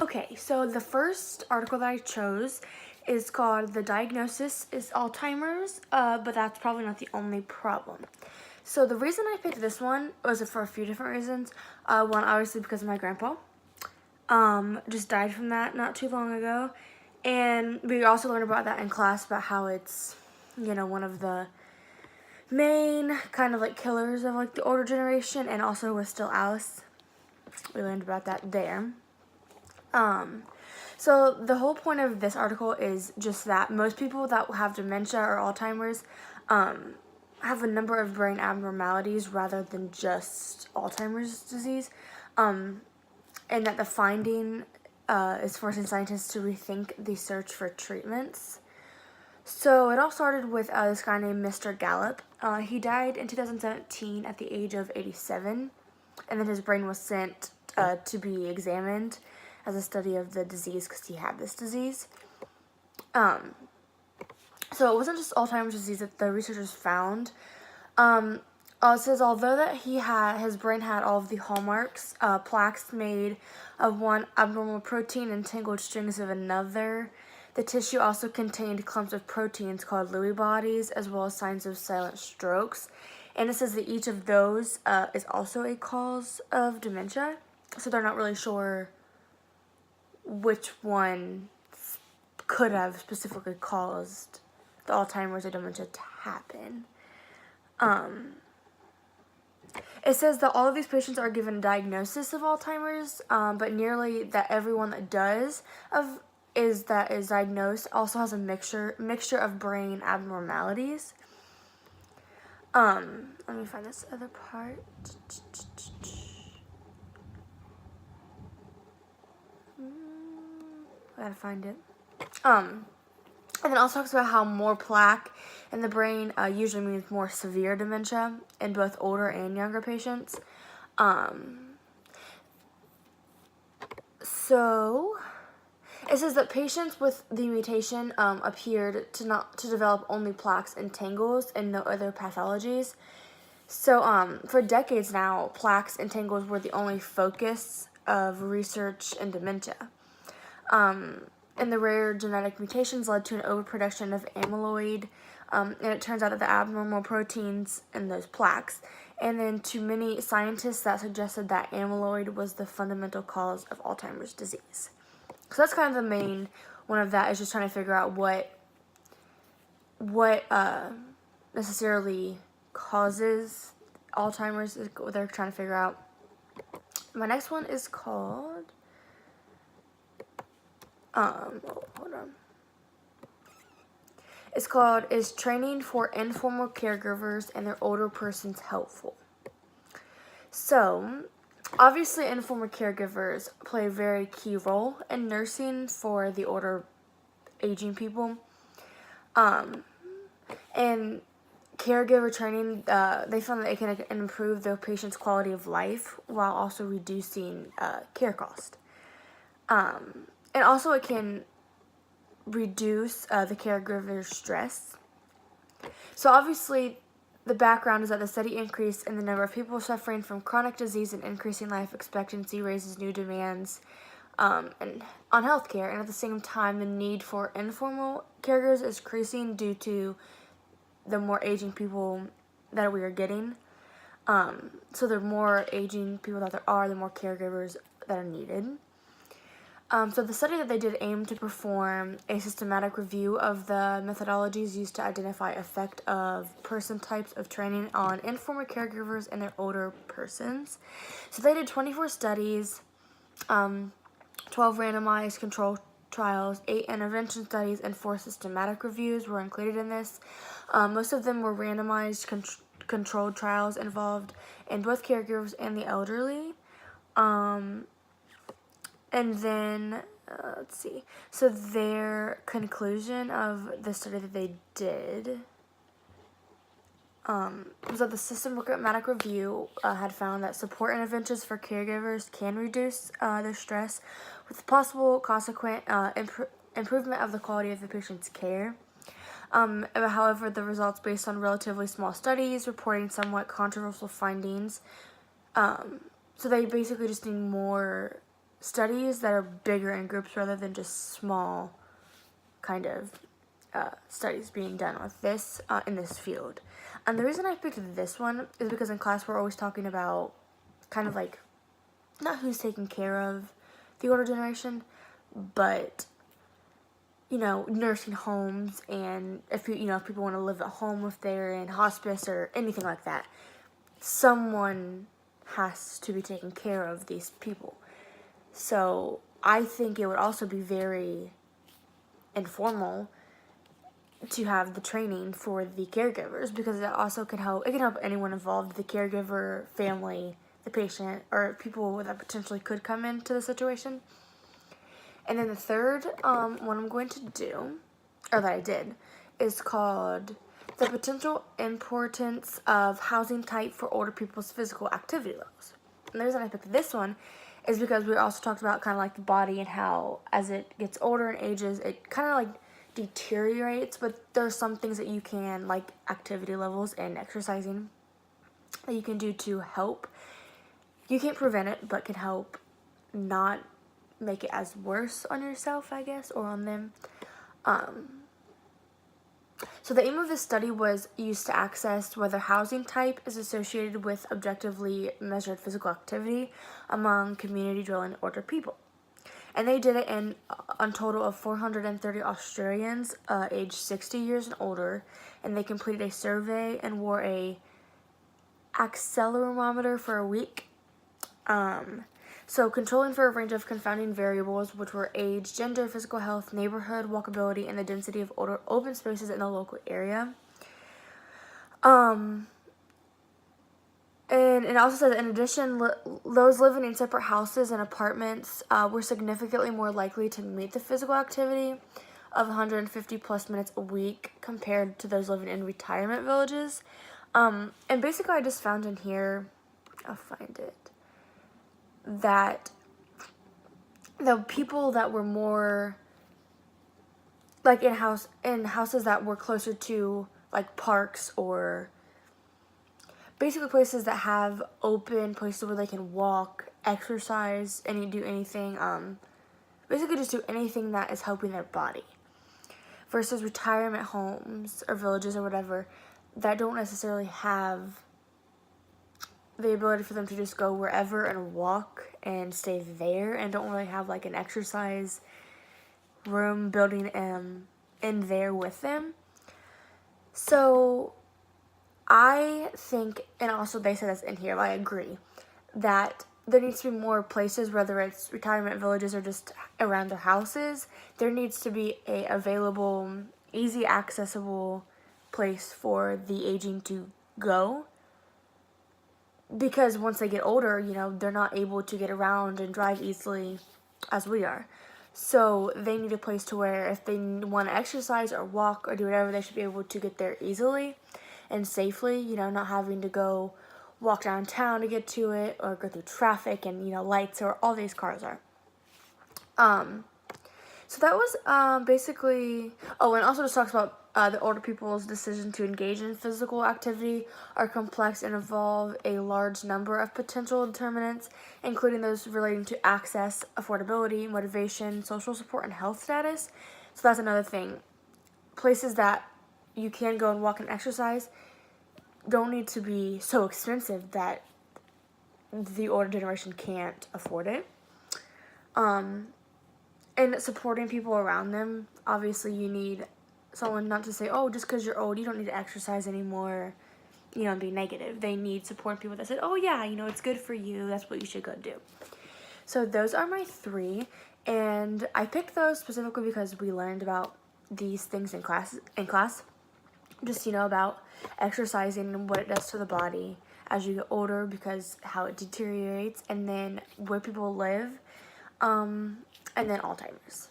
Okay, so the first article that I chose is called "The Diagnosis is Alzheimer's," but that's probably not the only problem. So the reason I picked this one was for a few different reasons. One, obviously, because my grandpa just died from that not too long ago, and we also learned about that in class about how it's, one of the main kind of like killers of like the older generation, and also with still Alice. We learned about that there. So the whole point of this article is just that most people that have dementia or Alzheimer's have a number of brain abnormalities rather than just Alzheimer's disease, and that the finding is forcing scientists to rethink the search for treatments. So it all started with this guy named Mr. Gallup. He died in 2017 at the age of 87, and then his brain was sent to be examined as a study of the disease because he had this disease. So it wasn't just Alzheimer's disease that the researchers found. It says although that his brain had all of the hallmarks, plaques made of one abnormal protein and tangled strings of another. The tissue also contained clumps of proteins called Lewy bodies, as well as signs of silent strokes. And it says that each of those is also a cause of dementia. So they're not really sure which one could have specifically caused the Alzheimer's or dementia to happen. It says that all of these patients are given a diagnosis of Alzheimer's, but nearly that everyone that is diagnosed also has a mixture of brain abnormalities. Let me find this other part. I gotta find it. And then also talks about how more plaque in the brain usually means more severe dementia in both older and younger patients. So it says that patients with the mutation appeared to develop only plaques and tangles and no other pathologies. So for decades now, plaques and tangles were the only focus of research in dementia. And the rare genetic mutations led to an overproduction of amyloid, and it turns out that the abnormal proteins in those plaques, and then to many scientists that suggested that amyloid was the fundamental cause of Alzheimer's disease. So that's kind of the main one of that, is just trying to figure out what necessarily causes Alzheimer's. They're trying to figure out. My next one is called hold on. It's called "Is Training for Informal Caregivers and Their Older Persons Helpful?" So, obviously, informal caregivers play a very key role in nursing for the older, aging people. And caregiver training, they found that it can improve their patient's quality of life while also reducing care cost. And also it can reduce the caregiver's stress. So obviously the background is that the steady increase in the number of people suffering from chronic disease and increasing life expectancy raises new demands on healthcare, and at the same time the need for informal caregivers is increasing due to the more aging people that we are getting. So the more aging people that there are, the more caregivers that are needed. So the study that they did aimed to perform a systematic review of the methodologies used to identify effect of person types of training on informal caregivers and their older persons. So they did 24 studies, 12 randomized control trials, 8 intervention studies, and 4 systematic reviews were included in this. Most of them were randomized controlled trials involved in both caregivers and the elderly. And then, let's see, so their conclusion of the study that they did was that the systematic review had found that support interventions for caregivers can reduce their stress with the possible consequent improvement of the quality of the patient's care. However, the results based on relatively small studies reporting somewhat controversial findings. So they basically just need more studies that are bigger in groups rather than just small kind of studies being done with this in this field. And the reason I picked this one is because in class we're always talking about kind of like not who's taking care of the older generation, but nursing homes, and if if people want to live at home, if they're in hospice or anything like that, someone has to be taking care of these people. So I think it would also be very informal to have the training for the caregivers, because it also can help anyone involved, the caregiver, family, the patient, or people that potentially could come into the situation. And then the third one I'm going to do, or that I did, is called The Potential Importance of Housing Type for Older People's Physical Activity Levels. And the reason I picked this one is because we also talked about kind of like the body and how as it gets older and ages, it kind of like deteriorates, but there's some things that you can, like activity levels and exercising, that you can do to help. You can't prevent it, but can help not make it as worse on yourself, I guess, or on them. So the aim of this study was used to access whether housing type is associated with objectively measured physical activity among community-dwelling older people. And they did it in a total of 430 Australians aged 60 years and older, and they completed a survey and wore a accelerometer for a week. So controlling for a range of confounding variables, which were age, gender, physical health, neighborhood, walkability, and the density of older open spaces in the local area. And it also says, in addition, those living in separate houses and apartments were significantly more likely to meet the physical activity of 150 plus minutes a week compared to those living in retirement villages. And basically I just found in here, I'll find it, that the people that were more like in houses that were closer to like parks, or basically places that have open places where they can walk, exercise, and do anything, basically just do anything that is helping their body, versus retirement homes or villages or whatever that don't necessarily have the ability for them to just go wherever and walk and stay there, and don't really have like an exercise room building in there with them. So I think, and also they said this in here, I agree, that there needs to be more places, whether it's retirement villages or just around their houses, there needs to be a available, easy accessible place for the aging to go. Because once they get older, they're not able to get around and drive easily as we are. So they need a place to where if they want to exercise or walk or do whatever, they should be able to get there easily and safely, not having to go walk downtown to get to it, or go through traffic and, lights or all these cars are. So that was basically, and also just talks about the older people's decision to engage in physical activity are complex and involve a large number of potential determinants, including those relating to access, affordability, motivation, social support, and health status. So that's another thing. Places that you can go and walk and exercise don't need to be so expensive that the older generation can't afford it. And supporting people around them, obviously you need someone not to say, oh, just because you're old, you don't need to exercise anymore, and be negative. They need supporting people that said, oh yeah, it's good for you, that's what you should go do. So those are my 3, and I picked those specifically because we learned about these things in class, just, about exercising and what it does to the body as you get older, because how it deteriorates, and then where people live, and then Alzheimer's.